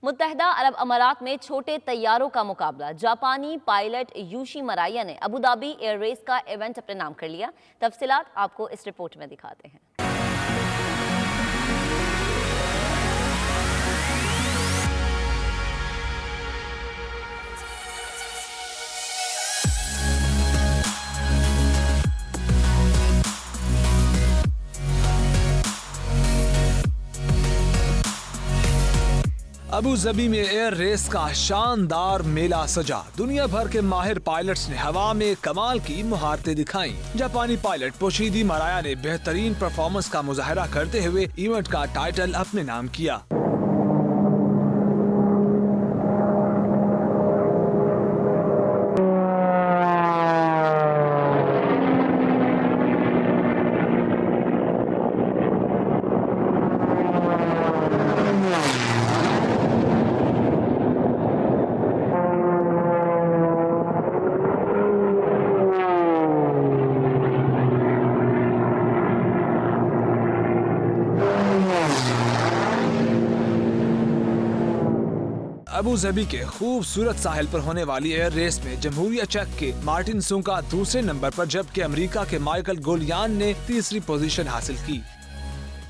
मुत्तहदा अरब अमारात में छोटे तैयारों का मुकाबला। जापानी पायलट यूशी मराया ने अबू धाबी एयर रेस का इवेंट अपने नाम कर लिया। तफसीलात आपको इस रिपोर्ट में दिखाते हैं। अबू धाबी में एयर रेस का शानदार मेला सजा। दुनिया भर के माहिर पायलट्स ने हवा में कमाल की महारतें दिखाई। जापानी पायलट पोशीदी मराया ने बेहतरीन परफॉर्मेंस का मुजाहरा करते हुए इवेंट का टाइटल अपने नाम किया। अबू धाबी के खूबसूरत साहिल पर होने वाली एयर रेस में जमहूरिया चेक के मार्टिन सुंका दूसरे नंबर पर, जबकि अमेरिका के माइकल गोलियान ने तीसरी पोजीशन हासिल की।